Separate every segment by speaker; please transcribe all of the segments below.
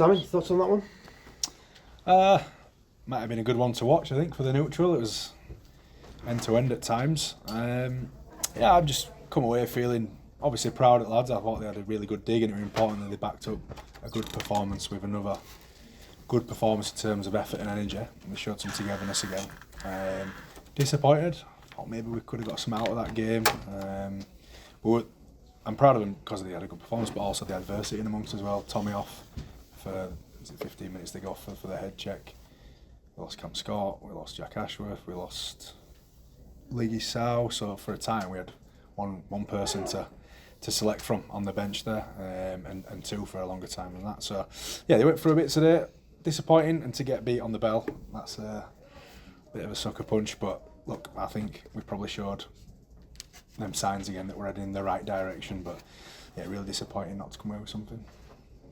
Speaker 1: Sammy, thoughts on that one?
Speaker 2: Might have been a good one to watch, I think, for the neutral. It was end to end at times. I've just come away feeling obviously proud of the lads. I thought they had a really good dig, and it was important that they backed up a good performance with another good performance in terms of effort and energy. They showed some togetherness again. Disappointed. I thought maybe we could have got some out of that game. I'm proud of them because they had a good performance, but also the adversity in amongst as well. Tommy off for 15 minutes to go for the head check. We lost Cam Scott, we lost Jack Ashworth, we lost Leagy Sow. So for a time we had one person to select from on the bench there, and two for a longer time than that. So yeah, they went through a bit today. Disappointing, and to get beat on the bell, that's a bit of a sucker punch. But look, I think we probably showed them signs again that we're heading in the right direction. But yeah, really disappointing not to come away with something.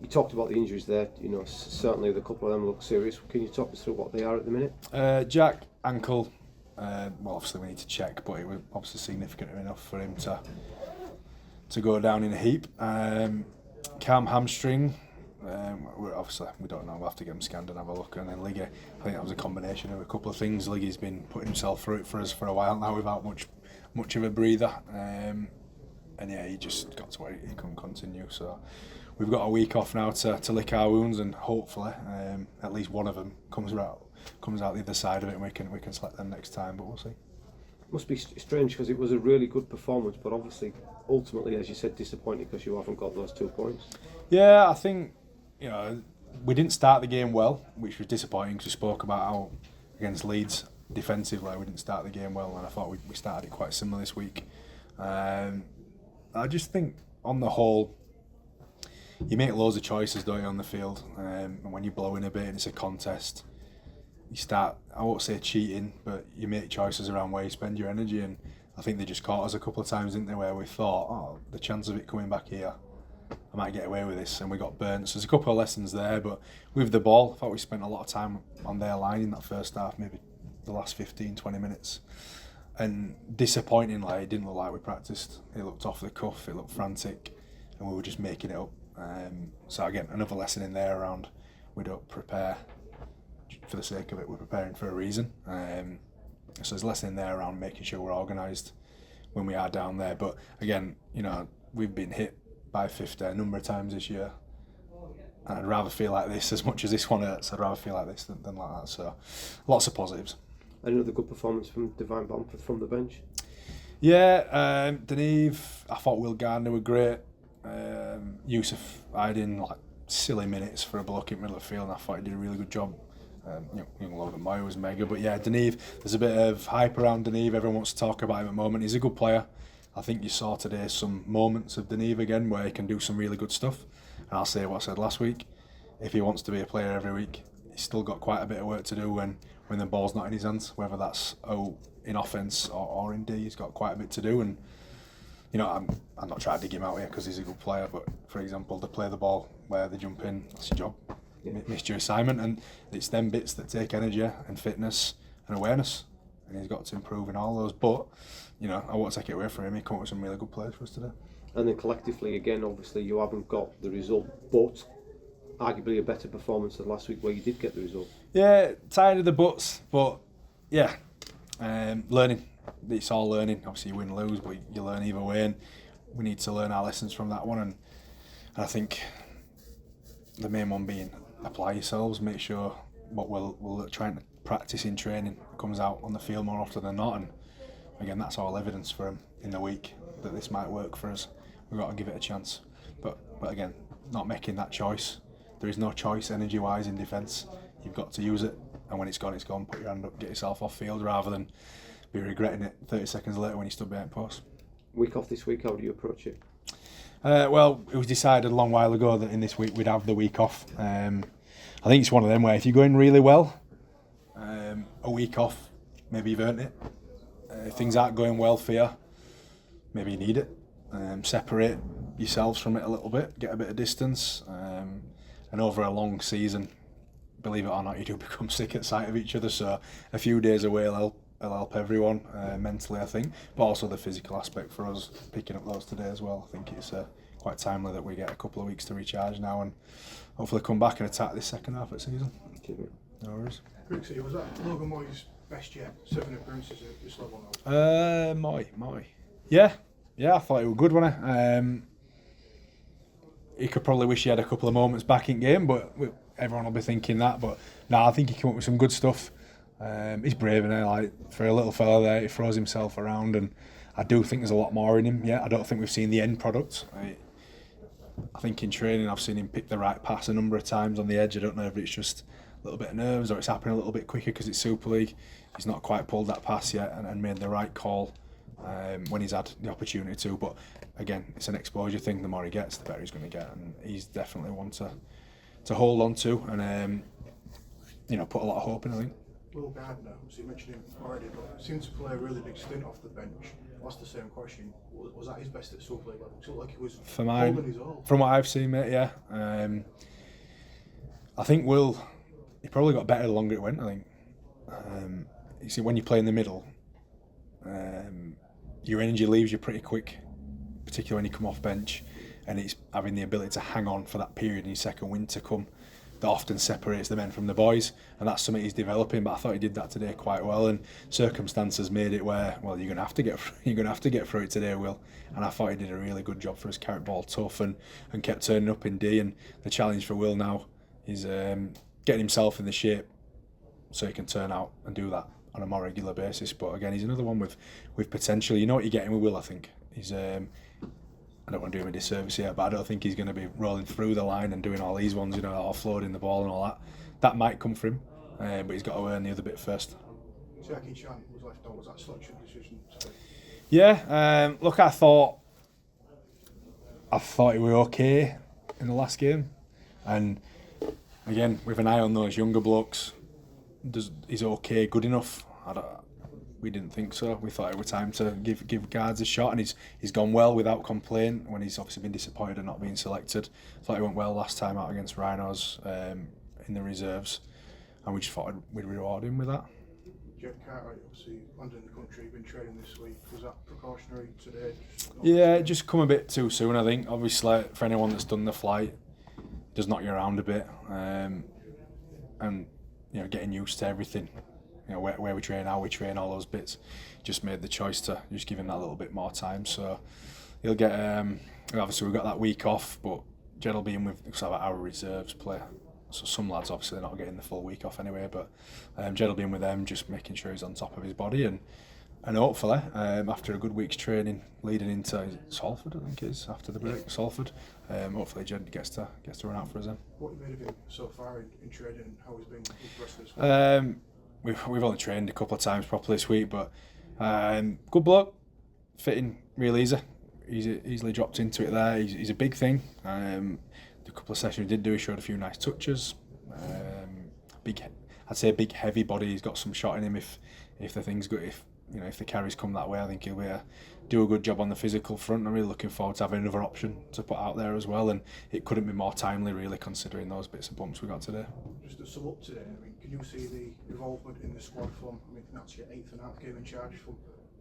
Speaker 1: You talked about the injuries there. You know, certainly the couple of them look serious. Can you talk us through what they are at the minute?
Speaker 2: Jack, ankle. Well, obviously we need to check, but it was obviously significant enough for him to go down in a heap. Cam, hamstring. Obviously we don't know. We'll have to get him scanned and have a look. And then Liggy, I think that was a combination of a couple of things. Liggy's been putting himself through it for us for a while now without much of a breather. And yeah, he just got to where he couldn't continue. So we've got a week off now to lick our wounds, and hopefully at least one of them comes out the other side of it, and we can select them next time. But we'll see.
Speaker 1: Must be strange because it was a really good performance, but obviously, ultimately, as you said, disappointing because you haven't got those 2 points.
Speaker 2: Yeah, I think we didn't start the game well, which was disappointing because we spoke about how against Leeds defensively we didn't start the game well, and I thought we started it quite similar this week. I just think on the whole, you make loads of choices, don't you, on the field, and when you blow in a bit and it's a contest, you start, I won't say cheating, but you make choices around where you spend your energy, and I think they just caught us a couple of times, didn't they, where we thought, the chance of it coming back here, I might get away with this, and we got burnt. So there's a couple of lessons there, but with the ball, I thought we spent a lot of time on their line in that first half, maybe the last 15-20 minutes. And disappointingly, it didn't look like we practiced. It looked off the cuff, it looked frantic, and we were just making it up. So again, another lesson in there around we don't prepare for the sake of it, we're preparing for a reason. So there's a lesson in there around making sure we're organised when we are down there. But again, we've been hit by 50 a number of times this year. And I'd rather feel like this, as much as this one hurts, I'd rather feel like this than like that. So lots of positives.
Speaker 1: Another good performance from Divine Bamford from the bench.
Speaker 2: Yeah, Deneve, I thought Will Gardner were great. Yusuf Aydin, like silly minutes for a bloke in the middle of the field, and I thought he did a really good job. Young Logan Moy was mega, but yeah, Deneve, there's a bit of hype around Deneve. Everyone wants to talk about him at the moment. He's a good player. I think you saw today some moments of Deneve again where he can do some really good stuff. And I'll say what I said last week. If he wants to be a player every week, he's still got quite a bit of work to do when the ball's not in his hands, whether that's in offence or in D. He's got quite a bit to do, and I'm not trying to dig him out here because he's a good player, but for example, to play the ball where they jump in, that's your job. You missed your assignment, and it's them bits that take energy and fitness and awareness, and he's got to improve in all those. But I won't take it away from him. He came up with some really good players for us today.
Speaker 1: And then collectively, again, obviously you haven't got the result, but arguably a better performance than last week where you did get the result.
Speaker 2: Yeah, tired of the buts, but yeah, learning. It's all learning. Obviously you win, lose, but you learn either way, and we need to learn our lessons from that one. And I think the main one being apply yourselves, make sure what we're trying to practice in training comes out on the field more often than not. And again, that's all evidence for him in the week that this might work for us. We've got to give it a chance. But again, not making that choice. There is no choice energy-wise in defence. You've got to use it, and when it's gone, it's gone. Put your hand up, get yourself off field, rather than be regretting it 30 seconds later when you stood behind post.
Speaker 1: Week off this week, how do you approach it?
Speaker 2: Well, it was decided a long while ago that in this week we'd have the week off. I think it's one of them where if you're going really well, a week off, maybe you've earned it. If things aren't going well for you, maybe you need it. Separate yourselves from it a little bit, get a bit of distance, and over a long season, believe it or not, you do become sick at sight of each other. So a few days away will help everyone mentally, I think, but also the physical aspect for us picking up those today as well. I think it's quite quite timely that we get a couple of weeks to recharge now and hopefully come back and attack this second half of the season. No worries.
Speaker 3: Grix, was that Logan Moyes' best yet? 7 appearances at this level now.
Speaker 2: Moy. Yeah, I thought he was good, wasn't he? He could probably wish he had a couple of moments back in game, but everyone will be thinking that. But no, I think he came up with some good stuff. He's brave, and like for a little fella there, he throws himself around, and I do think there's a lot more in him. Yeah, I don't think we've seen the end product. I think in training I've seen him pick the right pass a number of times on the edge. I don't know if it's just a little bit of nerves or it's happening a little bit quicker because it's Super League. He's not quite pulled that pass yet and made the right call when he's had the opportunity to. But again, it's an exposure thing. The more he gets, the better he's going to get, and he's definitely one to hold on to and put a lot of hope in, I think.
Speaker 3: Will Gardner, so you mentioned him already, but seemed to play a really big stint off the bench. That's the same question. Was that his best at Super League level? It looked like he was holding his own.
Speaker 2: From what I've seen, mate, yeah. I think he probably got better the longer it went, I think. You see, when you play in the middle, your energy leaves you pretty quick, particularly when you come off bench, and it's having the ability to hang on for that period in your second wind to come that often separates the men from the boys, and that's something he's developing. But I thought he did that today quite well, and circumstances made it where, well, you're gonna have to get through it today, Will. And I thought he did a really good job for us, carried ball tough and kept turning up in D. And the challenge for Will now is getting himself in the shape so he can turn out and do that on a more regular basis. But again, he's another one with potential. You know what you're getting with Will, I think. He's I don't want to do him a disservice here, but I don't think he's going to be rolling through the line and doing all these ones, offloading the ball and all that. That might come from him, but he's got to earn the other bit first.
Speaker 3: Jackie Chan was left out. Was that selection decision?
Speaker 2: Yeah, look, I thought he was okay in the last game, and again, with an eye on those younger blokes, is okay good enough? We didn't think so. We thought it was time to give guards a shot, and he's gone well without complaint when he's obviously been disappointed at not being selected. Thought he went well last time out against Rhinos in the reserves, and we just thought we'd reward him with that.
Speaker 3: Jeff Cartwright, obviously landed in the country, been training this week. Was that precautionary today?
Speaker 2: Yeah, just come a bit too soon, I think. Obviously, for anyone that's done the flight, it does knock you around a bit, and getting used to everything. Where we train, how we train, all those bits. Just made the choice to just give him that little bit more time. So he'll get. Obviously, we've got that week off, but Jed will be in with our reserves play. So some lads obviously they're not getting the full week off anyway, but Jed will be in with them, just making sure he's on top of his body and hopefully after a good week's training leading into Salford, I think it is after the break, Salford. Hopefully Jed gets to run out for us then.
Speaker 3: What have you made of him so far in training and how he's been with the rest of his
Speaker 2: We've only trained a couple of times properly this week, but good bloke, fitting real easy. He's easily dropped into it there. He's a big thing. The couple of sessions he did do, he showed a few nice touches. I'd say a big heavy body. He's got some shot in him if the thing's good. If the carries come that way, I think he'll do a good job on the physical front. I'm really looking forward to having another option to put out there as well, and it couldn't be more timely really considering those bits of bumps we got today.
Speaker 3: Just to sum up today, can you see the involvement in the squad from, that's your 8th and 9th game in charge, from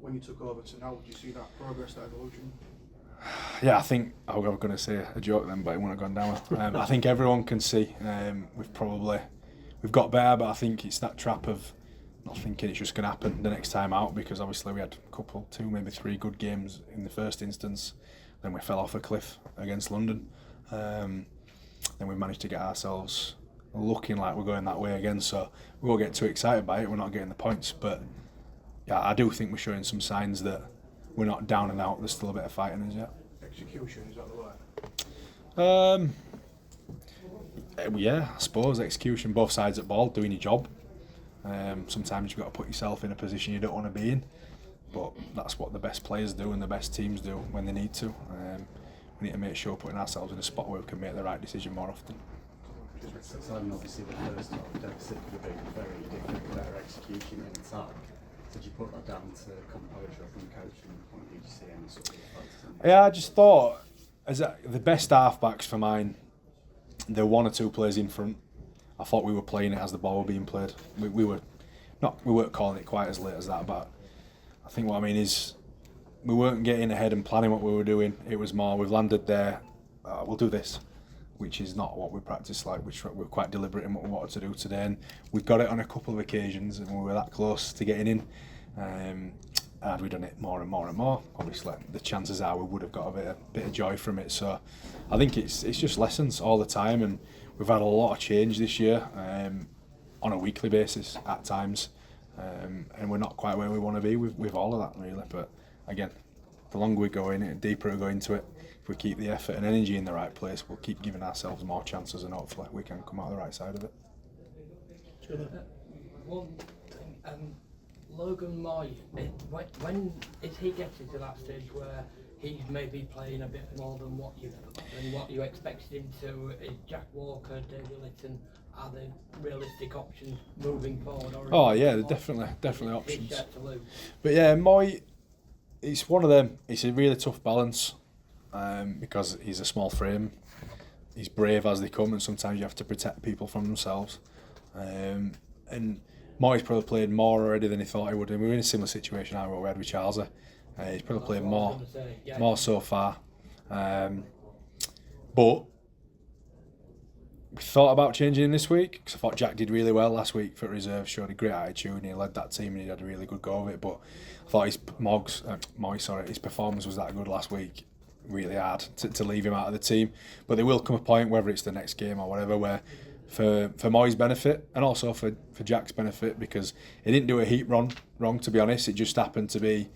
Speaker 3: when you took over to now? Would you see that progress, that evolution?
Speaker 2: Yeah, I think I was going to say a joke then, but it wouldn't have gone down. I think everyone can see we've got better, but I think it's that trap of not thinking it's just going to happen the next time out, because obviously we had a couple, 2, maybe 3 good games in the first instance, then we fell off a cliff against London, then we managed to get ourselves looking like we're going that way again, so we won't get too excited by it. We're not getting the points, but yeah, I do think we're showing some signs that we're not down and out. There's still a bit of fight in us yet.
Speaker 3: Execution, is that the word?
Speaker 2: Yeah, I suppose execution, both sides of the ball, doing your job. Sometimes you've got to put yourself in a position you don't want to be in, but that's what the best players do and the best teams do when they need to. We need to make sure we're putting ourselves in a spot where we can make the right decision more often.
Speaker 4: So obviously the first half deficit could have been very different, better execution in attack. Did you put that down to composure from coaching point of view? Did you see any sort of effects?
Speaker 2: Yeah, I just thought the best half-backs for mine, there were 1 or 2 players in front. I thought we were playing it as the ball were being played. We weren't calling it quite as late as that, but I think what I mean is we weren't getting ahead and planning what we were doing. It was more, we've landed there, we'll do this, which is not what we practice like. We're quite deliberate in what we wanted to do today, and we've got it on a couple of occasions, and we were that close to getting in. Had we done it more and more and more, obviously the chances are we would have got a bit of joy from it. So I think it's just lessons all the time, and we've had a lot of change this year on a weekly basis at times, and we're not quite where we want to be with all of that really. But again, the longer we go in it, the deeper we go into it, if we keep the effort and energy in the right place, we'll keep giving ourselves more chances, and hopefully we can come out the right side of it.
Speaker 5: One thing, Logan Moy, when is he getting to that stage where he's maybe playing a bit more than what you expected him to? Is Jack Walker, David Litton, are they realistic options moving forward? Or
Speaker 2: they're definitely options. But yeah, Moy, it's one of them. It's a really tough balance because he's a small frame. He's brave as they come, and sometimes you have to protect people from themselves. And Moy's probably played more already than he thought he would. And we were in a similar situation now we had with Charles. He's probably played more so far. But we thought about changing him this week because I thought Jack did really well last week for reserve, showed a great attitude, and he led that team and he had a really good go of it. But I thought his performance was that good last week. Really hard to leave him out of the team. But there will come a point, whether it's the next game or whatever, where for Moy's benefit and also for Jack's benefit, because he didn't do a heap wrong to be honest. It just happened to be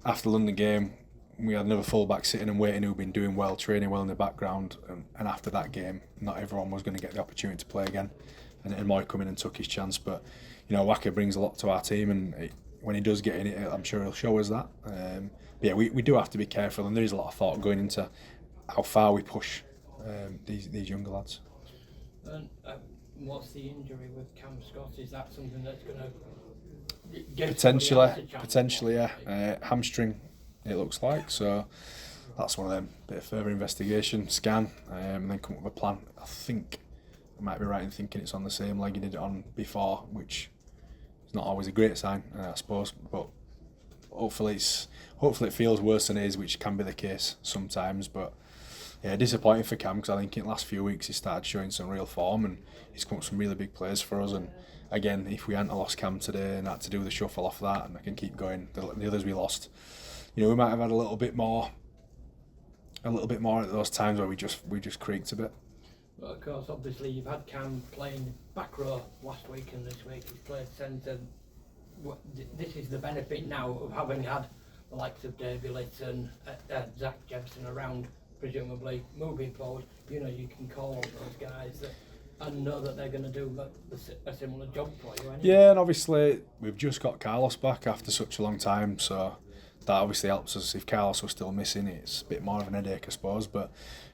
Speaker 2: after the London game we had another fullback sitting and waiting who'd been doing well, training well in the background, and after that game not everyone was going to get the opportunity to play again, and Moy come in and took his chance. But Wacker brings a lot to our team, and when he does get in it, I'm sure he'll show us that. But yeah, we do have to be careful, and there is a lot of thought going into how far we push these younger lads.
Speaker 5: And what's the injury with Cam Scott? Is that something that's going to give
Speaker 2: potentially, yeah. Hamstring, it looks like. So that's one of them. Bit of further investigation, scan, and then come up with a plan. I think I might be right in thinking it's on the same leg he did it on before, which is not always a great sign, I suppose. But hopefully it feels worse than it is, which can be the case sometimes. But yeah, disappointing for Cam because I think in the last few weeks he started showing some real form and he's come up with some really big plays for us. And again, if we hadn't lost Cam today and had to do the shuffle off that, and I can keep going, the others we lost, we might have had a little bit more at those times where we just creaked a bit.
Speaker 5: Well, of course, obviously you've had Cam playing back row last week, and this week he's played centre. This is the benefit now of having had the likes of Davy Litton, Zach Jebson around. Presumably moving forward, you can call on those guys and know that they're going to do a similar job for you anyway.
Speaker 2: Yeah, and obviously we've just got Carlos back after such a long time, so that obviously helps us. If Carlos was still missing, it's a bit more of an headache, I suppose. But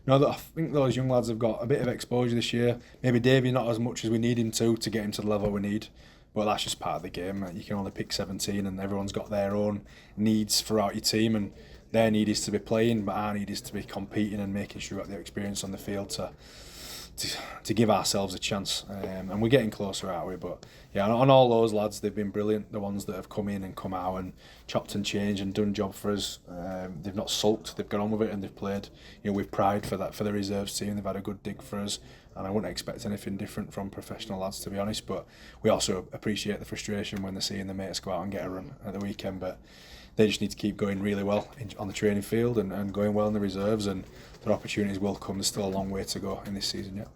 Speaker 2: I think those young lads have got a bit of exposure this year. Maybe Davey not as much as we need him to get him to the level we need. But that's just part of the game. You can only pick 17, and everyone's got their own needs throughout your team, and their need is to be playing, but our need is to be competing and making sure we got the experience on the field to give ourselves a chance. And we're getting closer, aren't we? But yeah, on all those lads, they've been brilliant. The ones that have come in and come out and chopped and changed and done job for us. They've not sulked. They've got on with it and they've played with pride for the reserves team. They've had a good dig for us. And I wouldn't expect anything different from professional lads, to be honest. But we also appreciate the frustration when they're seeing their mates go out and get a run at the weekend. But they just need to keep going really well on the training field and going well in the reserves, and their opportunities will come. There's still a long way to go in this season yet.